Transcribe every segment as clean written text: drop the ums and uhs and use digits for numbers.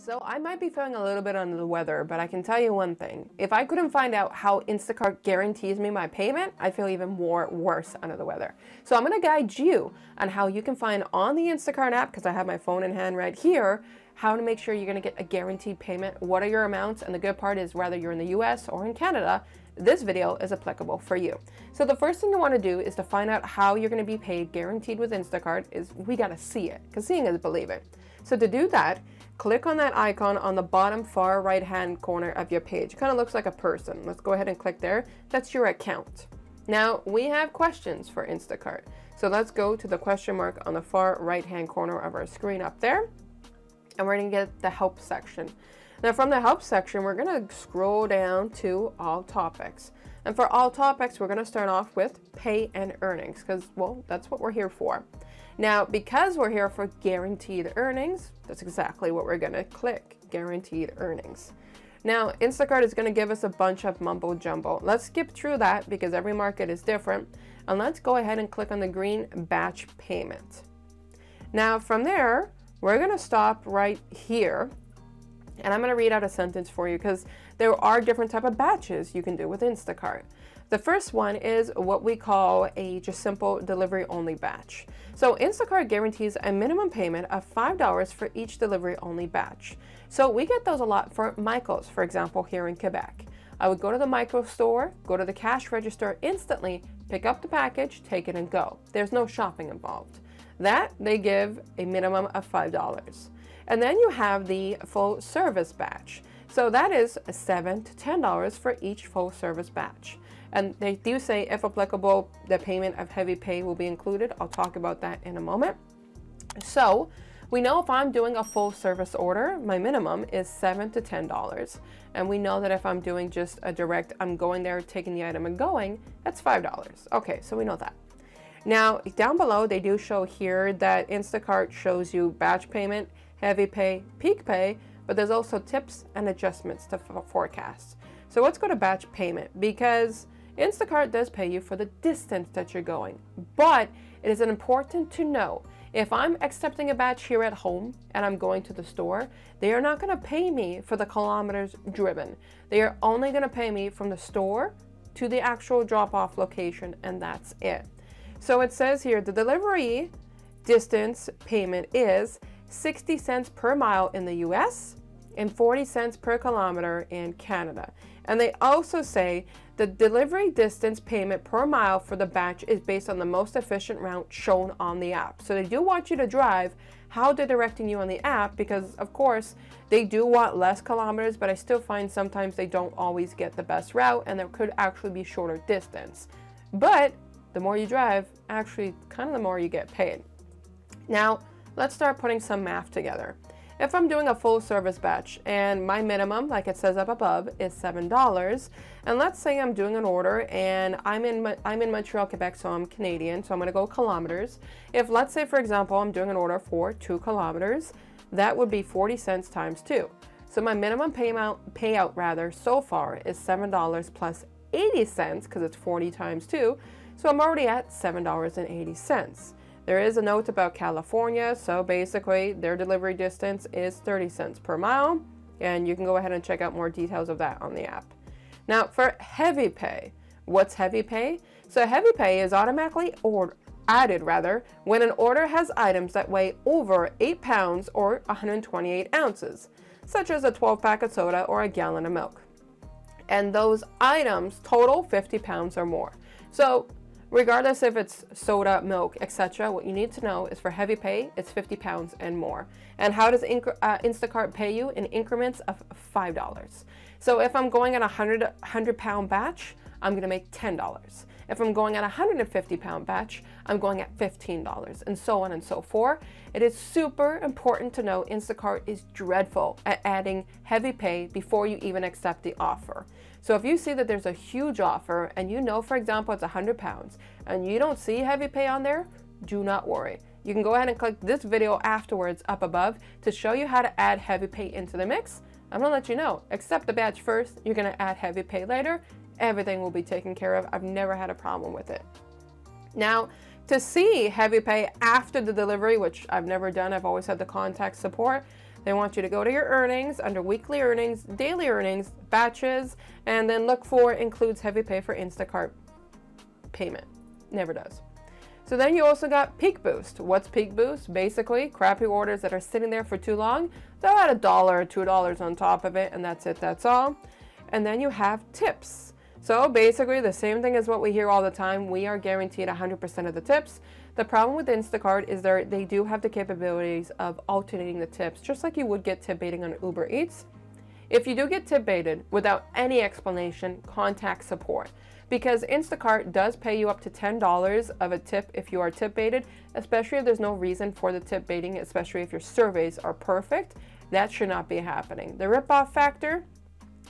So I might be feeling a little bit under the weather, but I can tell you one thing. If I couldn't find out how Instacart guarantees me my payment, I feel even more worse under the weather. So I'm going to guide you on how you can find on the Instacart app, because I have my phone in hand right here, how to make sure you're going to get a guaranteed payment. What are your amounts? And the good part is whether you're in the US or in Canada, this video is applicable for you. So the first thing you want to do is to find out how you're going to be paid guaranteed with Instacart is we got to see it, because seeing is believing. So to do that, click on that icon on the bottom far right hand corner of your page. It kind of looks like a person. Let's go ahead and click there. That's your account. Now we have questions for Instacart. So let's go to the question mark on the far right hand corner of our screen up there. And we're going to get the help section. Now from the help section, we're going to scroll down to all topics. And for all topics, we're going to start off with pay and earnings because, well, that's what we're here for. Now, because we're here for guaranteed earnings, that's exactly what we're going to click, guaranteed earnings. Now, Instacart is going to give us a bunch of mumbo jumbo. Let's skip through that because every market is different. And let's go ahead and click on the green batch payment. Now, from there, we're going to stop right here. And I'm going to read out a sentence for you because there are different type of batches you can do with Instacart. The first one is what we call a just simple delivery only batch. So Instacart guarantees a minimum payment of $5 for each delivery only batch. So we get those a lot for Michael's, for example, here in Quebec. I would go to the micro store, go to the cash register instantly, pick up the package, take it and go. There's no shopping involved. That they give a minimum of $5. And then you have the full service batch. So that is $7 to $10 for each full service batch. And they do say, if applicable, the payment of heavy pay will be included. I'll talk about that in a moment. So we know if I'm doing a full service order, my minimum is $7 to $10. And we know that if I'm doing just a direct, I'm going there, taking the item and going, that's $5. Okay, so we know that. Now, down below, they do show here that Instacart shows you batch payment, heavy pay, peak pay, but there's also tips and adjustments to forecast. So let's go to batch payment because Instacart does pay you for the distance that you're going, but it is important to know if I'm accepting a batch here at home and I'm going to the store, they are not going to pay me for the kilometers driven. They are only going to pay me from the store to the actual drop-off location, and that's it. So it says here the delivery distance payment is 60 cents per mile in the US and 40 cents per kilometer in Canada. And they also say the delivery distance payment per mile for the batch is based on the most efficient route shown on the app. So they do want you to drive how they're directing you on the app because, of course, they do want less kilometers, but I still find sometimes they don't always get the best route and there could actually be shorter distance. But the more you drive, actually, kind of the more you get paid. Now, let's start putting some math together. If I'm doing a full service batch and my minimum, like it says up above, is $7, and let's say I'm doing an order and I'm in Montreal, Quebec, so I'm Canadian, so I'm going to go kilometers. If let's say, for example, I'm doing an order for 2 kilometers, that would be 40 cents times 2. So my minimum payout so far is $7 plus 80 cents because it's 40 times 2. So I'm already at $7.80. There is a note about California, so basically their delivery distance is 30 cents per mile, and you can go ahead and check out more details of that on the app. Now for heavy pay, what's heavy pay? So heavy pay is automatically added when an order has items that weigh over 8 pounds or 128 ounces, such as a 12-pack of soda or a gallon of milk. And those items total 50 pounds or more. So regardless if it's soda, milk, etc., what you need to know is for heavy pay, it's 50 pounds and more. And how does Instacart pay you? In increments of $5. So if I'm going at a 100-pound batch, I'm going to make $10. If I'm going at a 150-pound batch, I'm going at $15, and so on and so forth. It is super important to know Instacart is dreadful at adding heavy pay before you even accept the offer. So if you see that there's a huge offer and you know, for example, it's 100 pounds and you don't see heavy pay on there, do not worry. You can go ahead and click this video afterwards up above to show you how to add heavy pay into the mix. I'm gonna let you know, accept the batch first, you're gonna add heavy pay later, everything will be taken care of. I've never had a problem with it. Now, to see heavy pay after the delivery, which I've never done, I've always had the contact support, They want you to go to your earnings, under weekly earnings, daily earnings, batches, and then look for includes heavy pay for Instacart payment. Never does. So then you also got Peak Boost. What's Peak Boost? Basically, crappy orders that are sitting there for too long, they'll add $1 or $2 on top of it, and that's it, that's all. And then you have tips. So basically the same thing as what we hear all the time. We are guaranteed 100% of the tips. The problem with Instacart is they do have the capabilities of alternating the tips, just like you would get tip baiting on Uber Eats. If you do get tip baited without any explanation, contact support. Because Instacart does pay you up to $10 of a tip if you are tip baited, especially if there's no reason for the tip baiting, especially if your surveys are perfect. That should not be happening. The rip-off factor,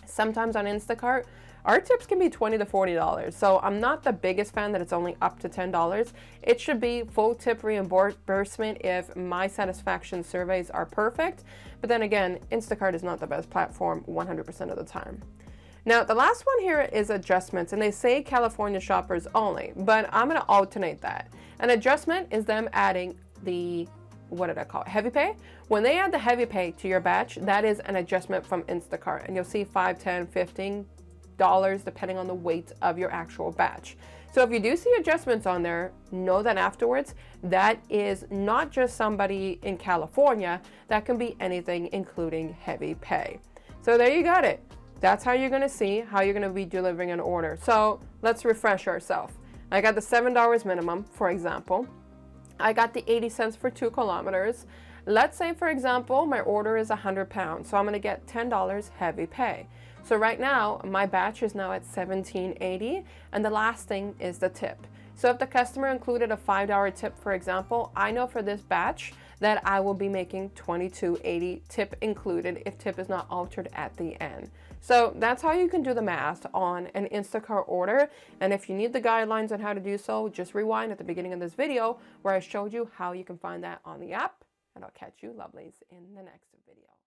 sometimes on Instacart, our tips can be $20 to $40. So I'm not the biggest fan that it's only up to $10. It should be full tip reimbursement if my satisfaction surveys are perfect. But then again, Instacart is not the best platform 100% of the time. Now, the last one here is adjustments, and they say California shoppers only, but I'm going to alternate that. An adjustment is them adding the, what did I call it, heavy pay? When they add the heavy pay to your batch, that is an adjustment from Instacart, and you'll see $5, $10, $15 depending on the weight of your actual batch. So if you do see adjustments on there, know that afterwards, that is not just somebody in California, that can be anything including heavy pay. So there you got it. That's how you're going to see how you're going to be delivering an order. So let's refresh ourselves. I got the $7 minimum, for example. I got the 80 cents for 2 kilometers. Let's say, for example, my order is 100 pounds. So I'm going to get $10 heavy pay. So right now, my batch is now at $17.80, and the last thing is the tip. So if the customer included a $5 tip, for example, I know for this batch that I will be making $22.80 tip included if tip is not altered at the end. So that's how you can do the math on an Instacart order. And if you need the guidelines on how to do so, just rewind at the beginning of this video where I showed you how you can find that on the app. And I'll catch you lovelies in the next video.